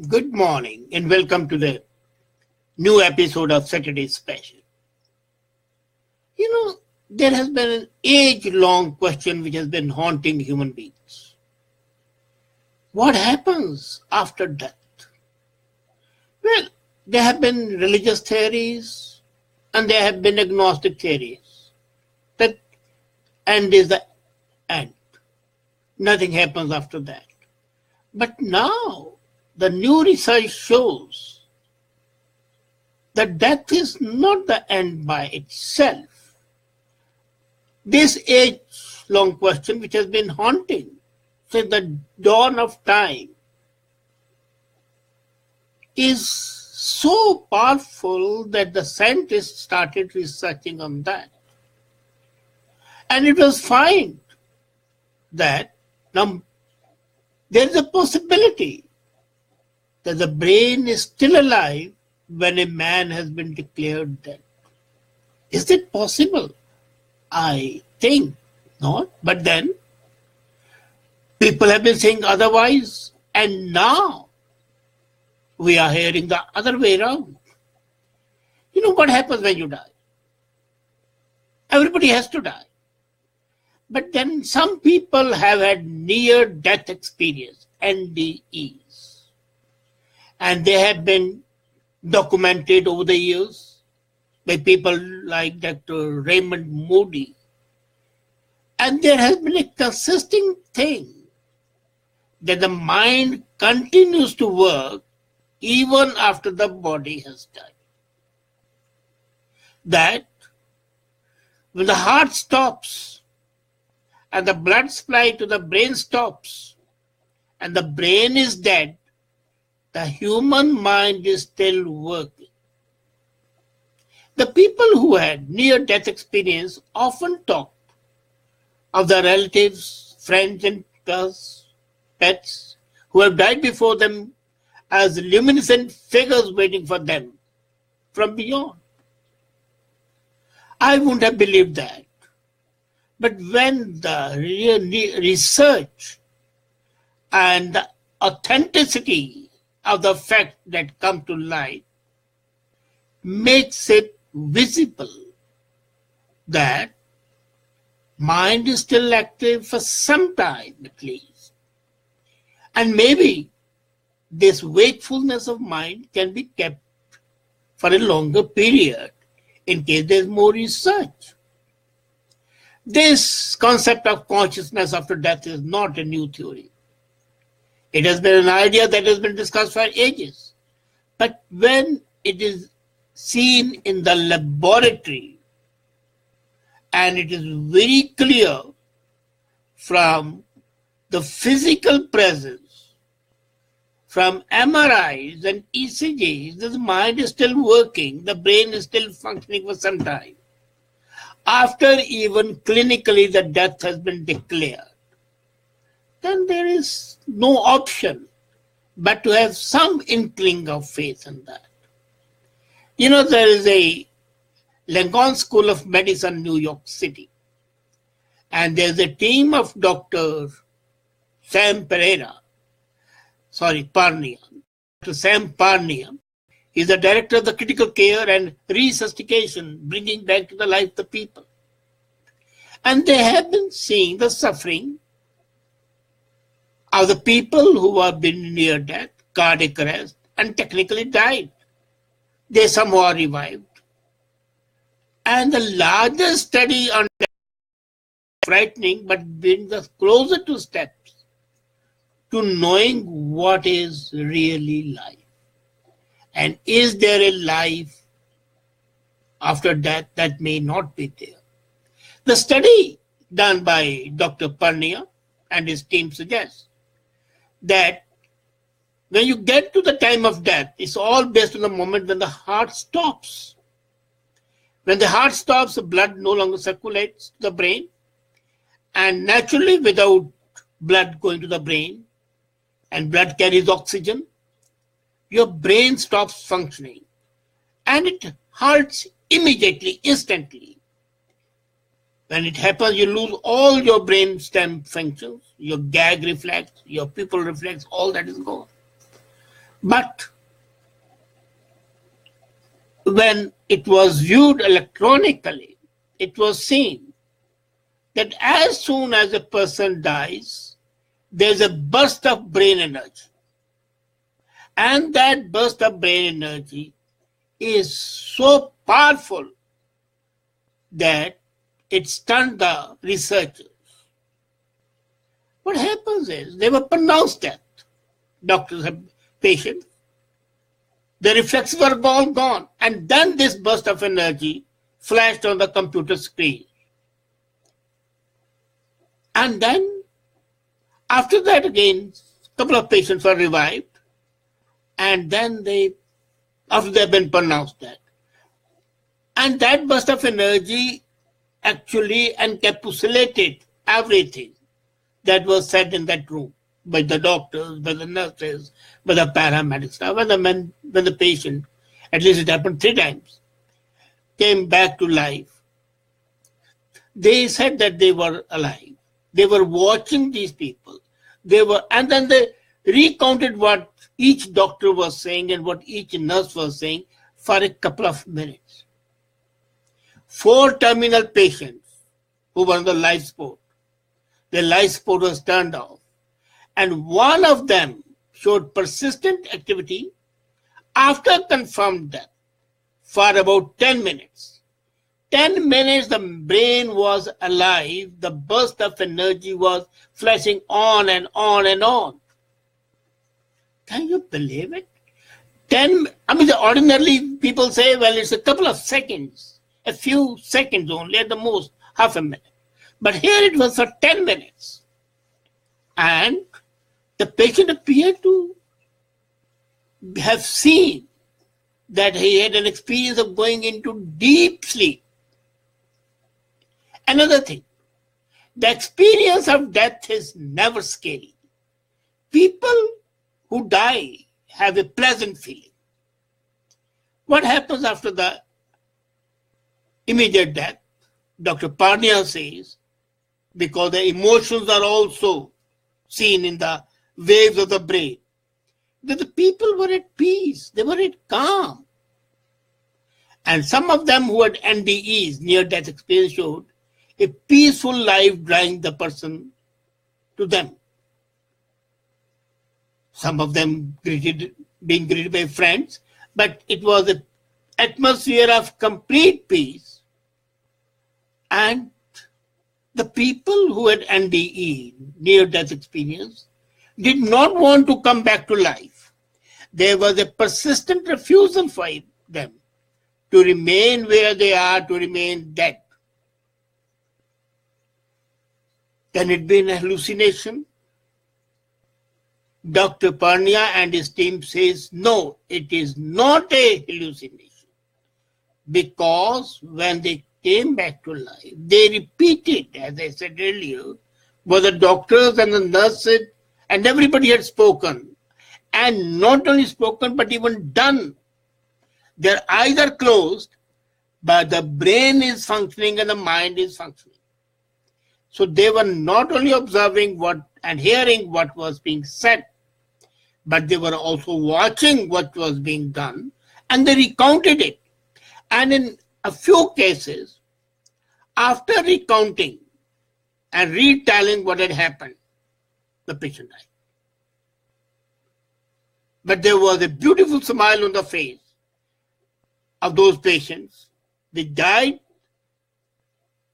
Good morning and welcome to the new episode of Saturday Special. There has been an age-long question which has been haunting human beings. What happens after death? Well, there have been religious theories and there have been agnostic theories that end is the end. Nothing happens after that. But now, the new research shows that death is not the end by itself. This age-long question, which has been haunting since the dawn of time, is so powerful that the scientists started researching on that. And it was found that now there is a possibility that the brain is still alive when a man has been declared dead. Is it possible? I think not. But then people have been saying otherwise, and now we are hearing the other way around. You know what happens when you die? Everybody has to die. But then some people have had near-death experience, NDEs. And they have been documented over the years by people like Dr. Raymond Moody. And there has been a consistent thing that the mind continues to work even after the body has died. That when the heart stops and the blood supply to the brain stops and the brain is dead, the human mind is still working. The people who had near-death experience often talk of their relatives, friends, and pets who have died before them as luminescent figures waiting for them from beyond. I wouldn't have believed that. But when the research and the authenticity of the fact that come to light makes it visible that mind is still active for some time at least. And maybe this wakefulness of mind can be kept for a longer period in case there's more research. This concept of consciousness after death is not a new theory. It has been an idea that has been discussed for ages. But when it is seen in the laboratory, and it is very clear from the physical presence, from MRIs and ECGs, the mind is still working, the brain is still functioning for some time. After even clinically the death has been declared, then there is no option but to have some inkling of faith in that. There is a Langone School of Medicine, New York City, and there's a team of Dr. Parnia. Dr. Sam Parnia. He's the director of the critical care and resuscitation, bringing back to the life the people. And they have been seeing the suffering of the people who have been near death, cardiac arrest, and technically died. They somehow revived. And the largest study on death, frightening, but brings us closer to steps to knowing what is really life. And is there a life after death that may not be there? The study done by Dr. Parnia and his team suggests that when you get to the time of death, it's all based on the moment when the heart stops. When the heart stops, the blood no longer circulates to the brain. And naturally, without blood going to the brain, and blood carries oxygen, your brain stops functioning. And it halts immediately, instantly. When it happens, you lose all your brain stem functions, your gag reflex, your pupil reflex, all that is gone. But when it was viewed electronically, it was seen that as soon as a person dies, there's a burst of brain energy. And that burst of brain energy is so powerful that it stunned the researchers. What happens is they were pronounced dead. Doctors have patients. The reflexes were all gone. And then this burst of energy flashed on the computer screen. And then after that again, a couple of patients were revived. And then after they've been pronounced dead. And that burst of energy actually encapsulated everything that was said in that room by the doctors, by the nurses, by the paramedics staff, when the patient, at least it happened 3 times, came back to life. They said that they were alive. They were watching these people. And then they recounted what each doctor was saying and what each nurse was saying for a couple of minutes. 4 terminal patients who were on the life support. The life support was turned off. And one of them showed persistent activity after confirmed death for about 10 minutes. 10 minutes the brain was alive, the burst of energy was flashing on and on and on. Can you believe it? Ordinarily people say, well, it's a couple of seconds, a few seconds only, at the most, half a minute. But here it was for 10 minutes. And the patient appeared to have seen that he had an experience of going into deep sleep. Another thing, the experience of death is never scary. People who die have a pleasant feeling. What happens after the immediate death? Dr. Parnia says, because the emotions are also seen in the waves of the brain, that the people were at peace, they were at calm. And some of them who had NDEs, near-death experience, showed a peaceful life drawing the person to them. Some of them being greeted by friends, but it was an atmosphere of complete peace. And the people who had NDE, near-death experience, did not want to come back to life. There was a persistent refusal for them to remain where they are, to remain dead. Can it be an hallucination? Dr. Parnia and his team says, no, it is not a hallucination. Because when they came back to life, they repeated, as I said earlier, what the doctors and the nurses and everybody had spoken. And not only spoken, but even done. Their eyes are closed, but the brain is functioning and the mind is functioning. So they were not only observing what and hearing what was being said, but they were also watching what was being done, and they recounted it. And in a few cases, after recounting and retelling what had happened, the patient died. But there was a beautiful smile on the face of those patients. They died,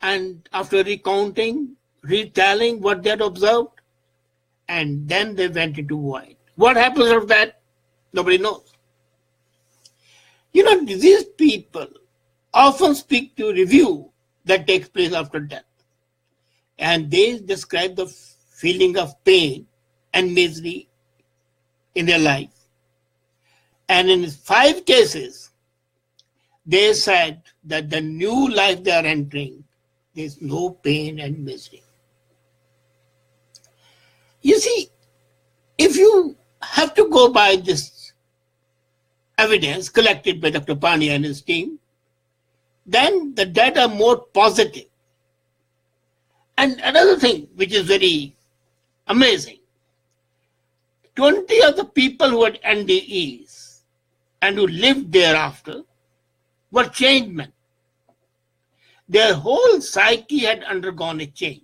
and after recounting, retelling what they had observed, and then they went into void. What happens after that? Nobody knows. You know, these people often speak to review that takes place after death. And they describe the feeling of pain and misery in their life. And in 5 cases, they said that the new life they are entering, there's no pain and misery. You see, if you have to go by this evidence collected by Dr. Parnia and his team, then the data are more positive. And another thing which is very amazing, 20 of the people who had NDEs and who lived thereafter were changed men. Their whole psyche had undergone a change.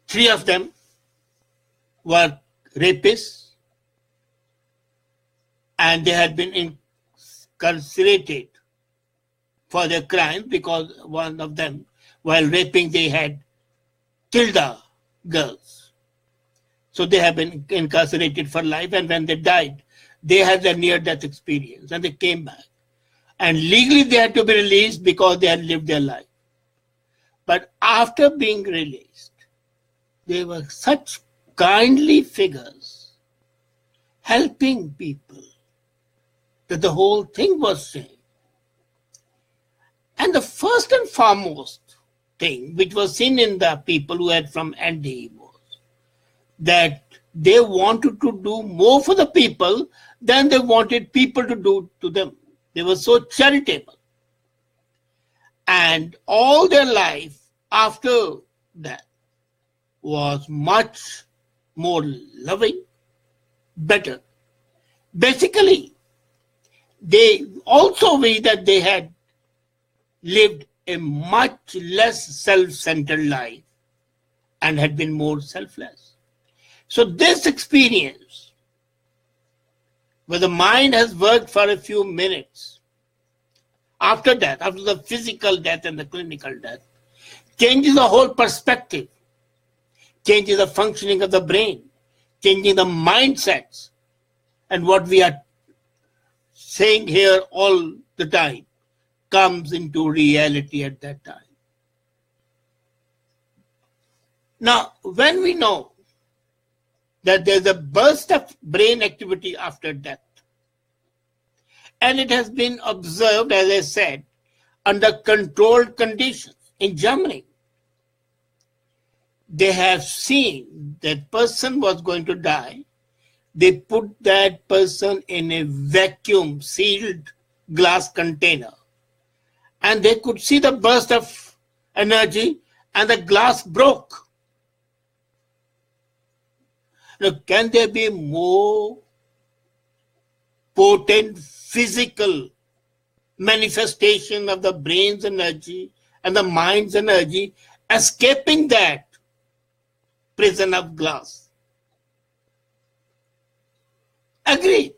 3 of them were rapists, and they had been incarcerated for their crimes because one of them, while raping, they had killed the girls. So they have been incarcerated for life, and when they died, they had a near-death experience, and they came back. And legally they had to be released because they had lived their life. But after being released, they were such kindly figures, helping people, that the whole thing was changed. And the first and foremost thing which was seen in the people who had from NDE was that they wanted to do more for the people than they wanted people to do to them. They were so charitable. And all their life after that was much more loving, better. Basically, they also wish that they had lived a much less self-centered life and had been more selfless. So this experience, where the mind has worked for a few minutes, after that, after the physical death and the clinical death, changes the whole perspective, changes the functioning of the brain, changing the mindsets, and what we are saying here all the time comes into reality at that time. Now, when we know that there's a burst of brain activity after death, and it has been observed, as I said, under controlled conditions in Germany, they have seen that person was going to die. They put that person in a vacuum sealed glass container, and they could see the burst of energy, and the glass broke. Now, can there be more potent physical manifestation of the brain's energy and the mind's energy escaping that prison of glass? Agreed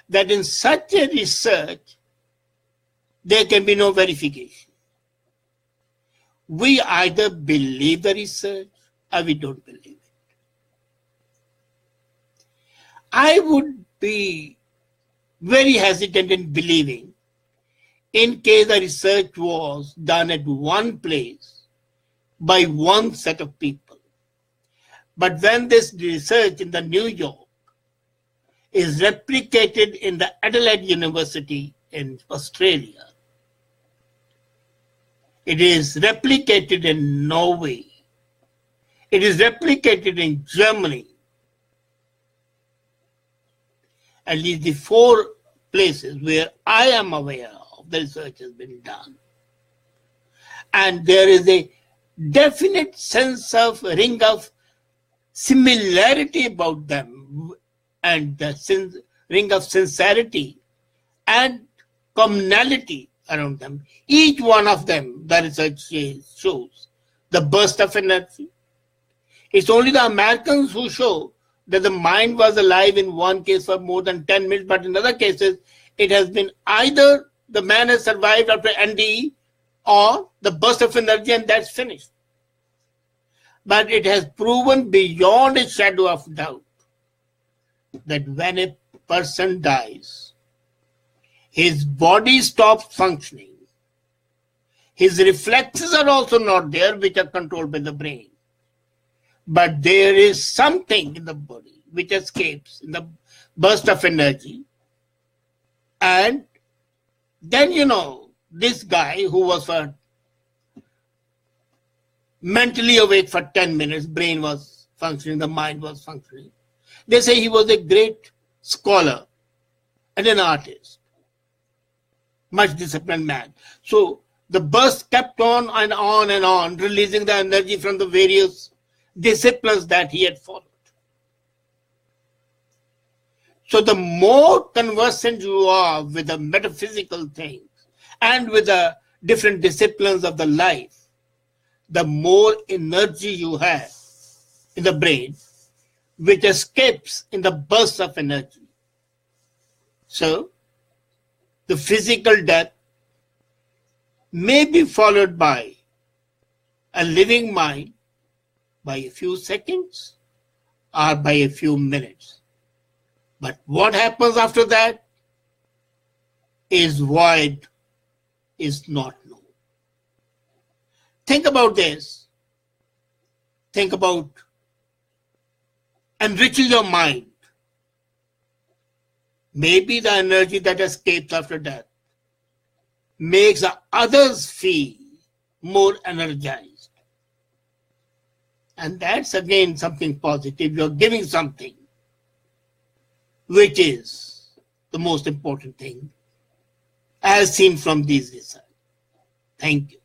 that in such a research there can be no verification. We either believe the research or we don't believe it. I would be very hesitant in believing in case the research was done at one place by one set of people. But when this research in the New York is replicated in the Adelaide University in Australia, it is replicated in Norway, it is replicated in Germany, at least the 4 places where I am aware of the research has been done. And there is a definite sense of ring of similarity about them, and the ring of sincerity and commonality around them. Each one of them, the research shows the burst of energy. It's only the Americans who show that the mind was alive in one case for more than 10 minutes, but in other cases, it has been either the man has survived after NDE or the burst of energy and that's finished. But it has proven beyond a shadow of doubt that when a person dies, his body stops functioning. His reflexes are also not there, which are controlled by the brain. But there is something in the body which escapes in the burst of energy. And then, this guy who was mentally awake for 10 minutes, brain was functioning, the mind was functioning. They say he was a great scholar and an artist, much disciplined man. So the burst kept on and on and on, releasing the energy from the various disciplines that he had followed. So the more conversant you are with the metaphysical things and with the different disciplines of the life, the more energy you have in the brain, which escapes in the bursts of energy. So the physical death may be followed by a living mind by a few seconds or by a few minutes. But what happens after that is void, is not known. Think about this. Think about enriching your mind. Maybe the energy that escapes after death makes the others feel more energized. And that's again something positive. You're giving something, which is the most important thing, as seen from these results. Thank you.